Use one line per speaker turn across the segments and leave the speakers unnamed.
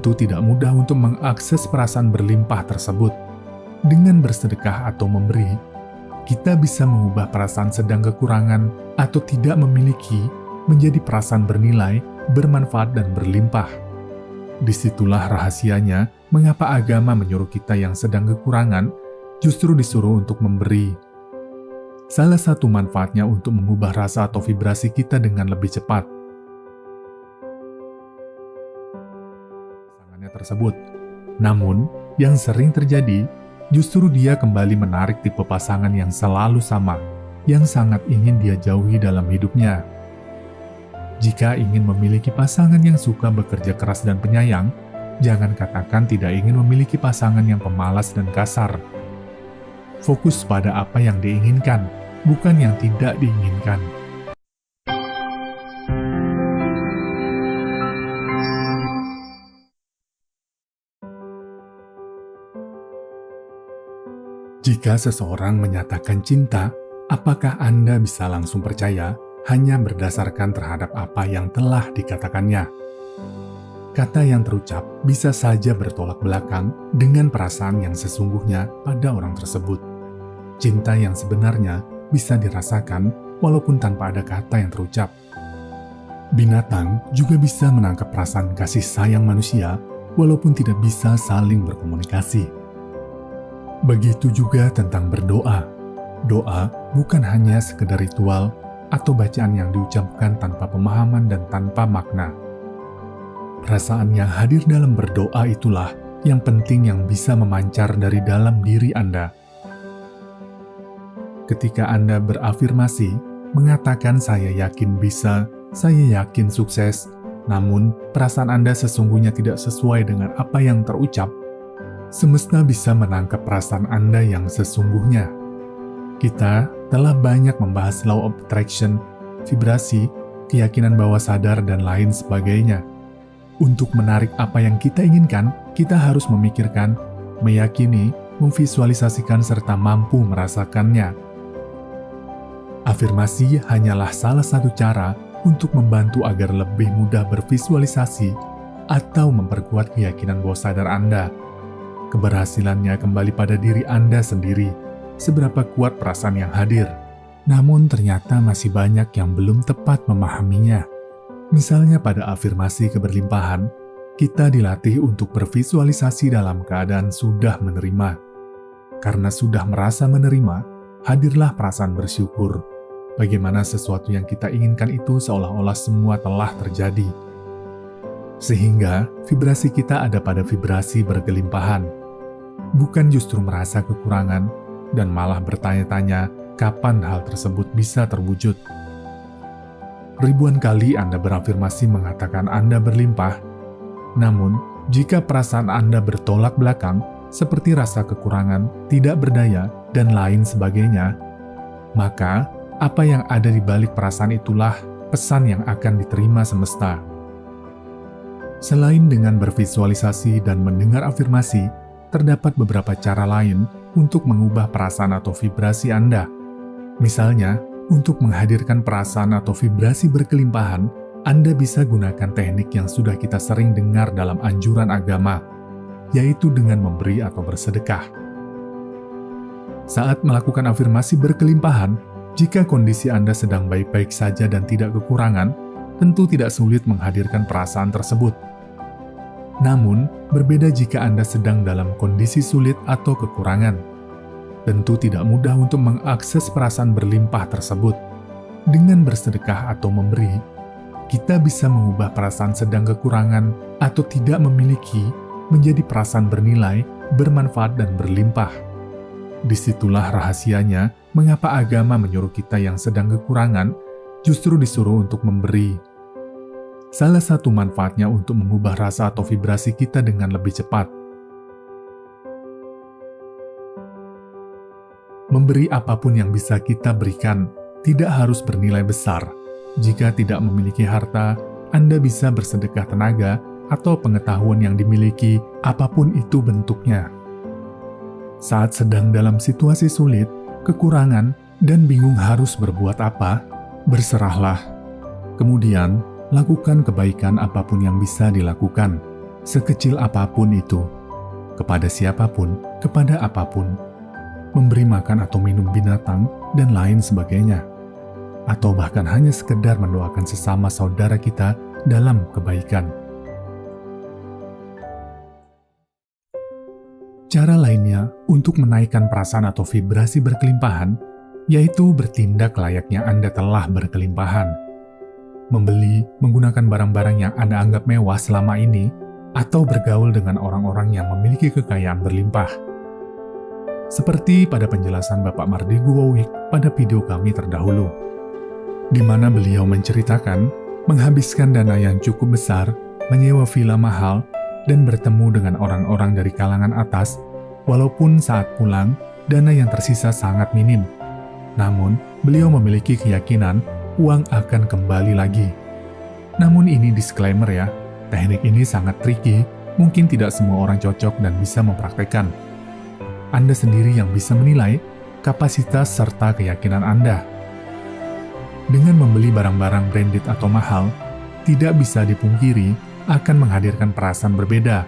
Itu tidak mudah untuk mengakses perasaan berlimpah tersebut. Dengan bersedekah atau memberi, kita bisa mengubah perasaan sedang kekurangan atau tidak memiliki menjadi perasaan bernilai, bermanfaat, dan berlimpah. Disitulah rahasianya mengapa agama menyuruh kita yang sedang kekurangan justru disuruh untuk memberi. Salah satu manfaatnya untuk mengubah rasa atau vibrasi kita dengan lebih cepat. Pasangannya tersebut. Namun, yang sering terjadi, justru dia kembali menarik tipe pasangan yang selalu sama, yang sangat ingin dia jauhi dalam hidupnya. Jika ingin memiliki pasangan yang suka bekerja keras dan penyayang, jangan katakan tidak ingin memiliki pasangan yang pemalas dan kasar. Fokus pada apa yang diinginkan, bukan yang tidak diinginkan. Jika seseorang menyatakan cinta, apakah Anda bisa langsung percaya hanya berdasarkan terhadap apa yang telah dikatakannya? Kata yang terucap bisa saja bertolak belakang dengan perasaan yang sesungguhnya pada orang tersebut. Cinta yang sebenarnya bisa dirasakan walaupun tanpa ada kata yang terucap. Binatang juga bisa menangkap perasaan kasih sayang manusia walaupun tidak bisa saling berkomunikasi. Begitu juga tentang berdoa. Doa bukan hanya sekedar ritual atau bacaan yang diucapkan tanpa pemahaman dan tanpa makna. Perasaan yang hadir dalam berdoa itulah yang penting yang bisa memancar dari dalam diri Anda. Ketika Anda berafirmasi, mengatakan saya yakin bisa, saya yakin sukses, namun perasaan Anda sesungguhnya tidak sesuai dengan apa yang terucap, semesta bisa menangkap perasaan Anda yang sesungguhnya. Kita telah banyak membahas law of attraction, vibrasi, keyakinan bawah sadar, dan lain sebagainya. Untuk menarik apa yang kita inginkan, kita harus memikirkan, meyakini, memvisualisasikan, serta mampu merasakannya. Afirmasi hanyalah salah satu cara untuk membantu agar lebih mudah bervisualisasi atau memperkuat keyakinan bawah sadar Anda. Keberhasilannya kembali pada diri Anda sendiri, seberapa kuat perasaan yang hadir. Namun ternyata masih banyak yang belum tepat memahaminya. Misalnya pada afirmasi keberlimpahan, kita dilatih untuk bervisualisasi dalam keadaan sudah menerima. Karena sudah merasa menerima, hadirlah perasaan bersyukur. Bagaimana sesuatu yang kita inginkan itu seolah-olah semua telah terjadi. Sehingga vibrasi kita ada pada vibrasi berkelimpahan. Bukan justru merasa kekurangan dan malah bertanya-tanya kapan hal tersebut bisa terwujud. Ribuan kali Anda berafirmasi mengatakan Anda berlimpah, namun jika perasaan Anda bertolak belakang seperti rasa kekurangan, tidak berdaya, dan lain sebagainya, maka apa yang ada di balik perasaan itulah pesan yang akan diterima semesta. Selain dengan bervisualisasi dan mendengar afirmasi, terdapat beberapa cara lain untuk mengubah perasaan atau vibrasi Anda. Misalnya, untuk menghadirkan perasaan atau vibrasi berkelimpahan, Anda bisa gunakan teknik yang sudah kita sering dengar dalam anjuran agama, yaitu dengan memberi atau bersedekah. Saat melakukan afirmasi berkelimpahan, jika kondisi Anda sedang baik-baik saja dan tidak kekurangan, tentu tidak sulit menghadirkan perasaan tersebut. Namun, berbeda jika Anda sedang dalam kondisi sulit atau kekurangan. Tentu tidak mudah untuk mengakses perasaan berlimpah tersebut. Dengan bersedekah atau memberi, kita bisa mengubah perasaan sedang kekurangan atau tidak memiliki menjadi perasaan bernilai, bermanfaat, dan berlimpah. Disitulah rahasianya mengapa agama menyuruh kita yang sedang kekurangan justru disuruh untuk memberi. Salah satu manfaatnya untuk mengubah rasa atau vibrasi kita dengan lebih cepat. Memberi apapun yang bisa kita berikan tidak harus bernilai besar. Jika tidak memiliki harta, Anda bisa bersedekah tenaga atau pengetahuan yang dimiliki, apapun itu bentuknya. Saat sedang dalam situasi sulit, kekurangan, dan bingung harus berbuat apa, berserahlah. Kemudian, lakukan kebaikan apapun yang bisa dilakukan. sekecil apapun itu, kepada siapapun, kepada apapun, memberi makan atau minum binatang, dan lain sebagainya, atau bahkan hanya sekedar mendoakan sesama saudara kita dalam kebaikan. Cara lainnya untuk menaikkan perasaan atau vibrasi berkelimpahan, yaitu bertindak layaknya Anda telah berkelimpahan. Membeli, menggunakan barang-barang yang Anda anggap mewah selama ini, atau bergaul dengan orang-orang yang memiliki kekayaan berlimpah. Seperti pada penjelasan Bapak Mardigu Wowik pada video kami terdahulu, di mana beliau menceritakan menghabiskan dana yang cukup besar, menyewa villa mahal, dan bertemu dengan orang-orang dari kalangan atas, walaupun saat pulang, dana yang tersisa sangat minim. Namun, beliau memiliki keyakinan uang akan kembali lagi. Namun ini disclaimer ya, teknik ini sangat tricky, mungkin tidak semua orang cocok dan bisa mempraktekkan. Anda sendiri yang bisa menilai kapasitas serta keyakinan Anda. Dengan membeli barang-barang branded atau mahal, tidak bisa dipungkiri akan menghadirkan perasaan berbeda.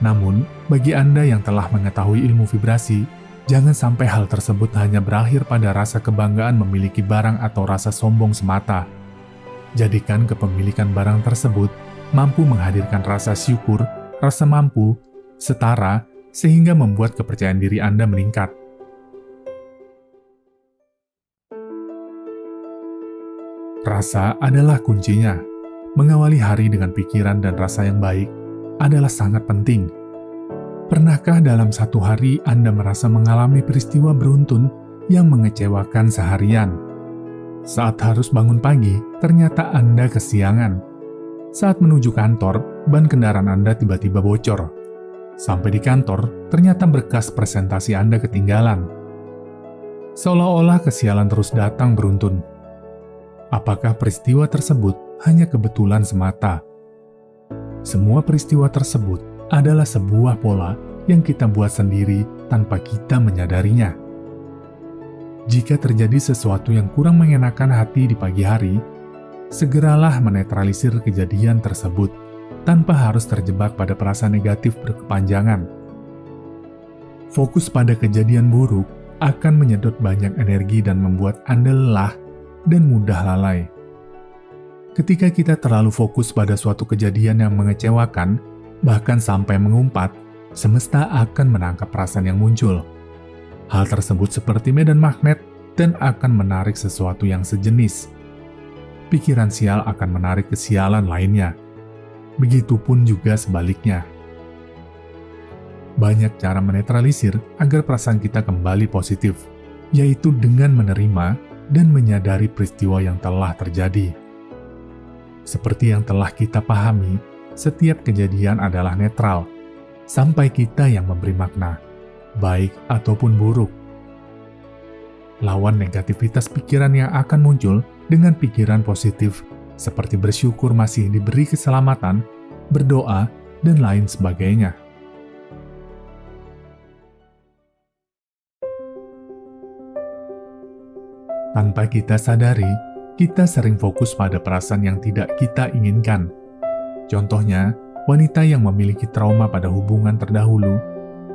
Namun, bagi Anda yang telah mengetahui ilmu vibrasi, jangan sampai hal tersebut hanya berakhir pada rasa kebanggaan memiliki barang atau rasa sombong semata. Jadikan kepemilikan barang tersebut mampu menghadirkan rasa syukur, rasa mampu, setara, sehingga membuat kepercayaan diri Anda meningkat. Rasa adalah kuncinya. Mengawali hari dengan pikiran dan rasa yang baik adalah sangat penting. Pernahkah dalam satu hari Anda merasa mengalami peristiwa beruntun yang mengecewakan seharian? Saat harus bangun pagi, ternyata Anda kesiangan. Saat menuju kantor, ban kendaraan Anda tiba-tiba bocor. Sampai di kantor, ternyata berkas presentasi Anda ketinggalan. Seolah-olah kesialan terus datang beruntun. Apakah peristiwa tersebut hanya kebetulan semata? Semua peristiwa tersebut adalah sebuah pola yang kita buat sendiri tanpa kita menyadarinya. Jika terjadi sesuatu yang kurang mengenakan hati di pagi hari, segeralah menetralisir kejadian tersebut tanpa harus terjebak pada perasaan negatif berkepanjangan. Fokus pada kejadian buruk akan menyedot banyak energi dan membuat Anda lelah dan mudah lalai. Ketika kita terlalu fokus pada suatu kejadian yang mengecewakan, bahkan sampai mengumpat, semesta akan menangkap perasaan yang muncul. Hal tersebut seperti medan magnet dan akan menarik sesuatu yang sejenis. Pikiran sial akan menarik kesialan lainnya. Begitupun juga sebaliknya. Banyak cara menetralisir agar perasaan kita kembali positif, yaitu dengan menerima dan menyadari peristiwa yang telah terjadi. Seperti yang telah kita pahami, setiap kejadian adalah netral, sampai kita yang memberi makna, baik ataupun buruk. Lawan negativitas pikiran yang akan muncul dengan pikiran positif, seperti bersyukur masih diberi keselamatan, berdoa, dan lain sebagainya. Tanpa kita sadari, kita sering fokus pada perasaan yang tidak kita inginkan. Contohnya, wanita yang memiliki trauma pada hubungan terdahulu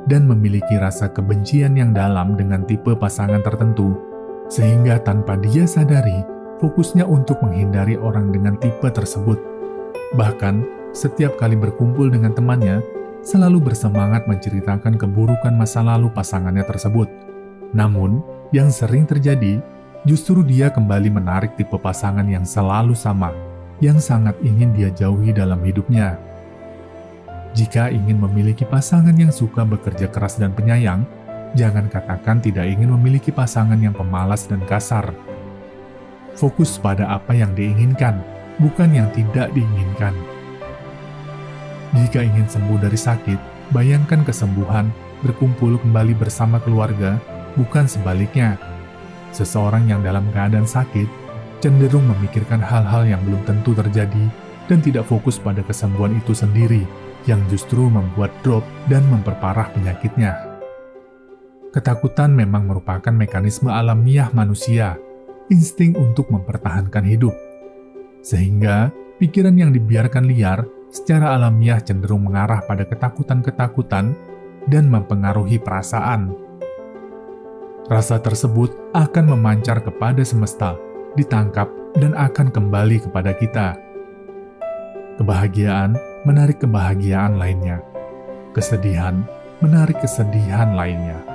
dan memiliki rasa kebencian yang dalam dengan tipe pasangan tertentu, sehingga tanpa dia sadari, fokusnya untuk menghindari orang dengan tipe tersebut. Bahkan, setiap kali berkumpul dengan temannya, selalu bersemangat menceritakan keburukan masa lalu pasangannya tersebut. Namun, yang sering terjadi, justru dia kembali menarik tipe pasangan yang selalu sama, yang sangat ingin dia jauhi dalam hidupnya. Jika ingin memiliki pasangan yang suka bekerja keras dan penyayang, jangan katakan tidak ingin memiliki pasangan yang pemalas dan kasar. Fokus pada apa yang diinginkan, bukan yang tidak diinginkan. Jika ingin sembuh dari sakit, bayangkan kesembuhan, berkumpul kembali bersama keluarga, bukan sebaliknya. Seseorang yang dalam keadaan sakit, cenderung memikirkan hal-hal yang belum tentu terjadi dan tidak fokus pada kesembuhan itu sendiri, yang justru membuat drop dan memperparah penyakitnya. Ketakutan memang merupakan mekanisme alamiah manusia, insting untuk mempertahankan hidup. Sehingga, pikiran yang dibiarkan liar secara alamiah cenderung mengarah pada ketakutan-ketakutan dan mempengaruhi perasaan. Rasa tersebut akan memancar kepada semesta, ditangkap, dan akan kembali kepada kita. Kebahagiaan menarik kebahagiaan lainnya. Kesedihan menarik kesedihan lainnya.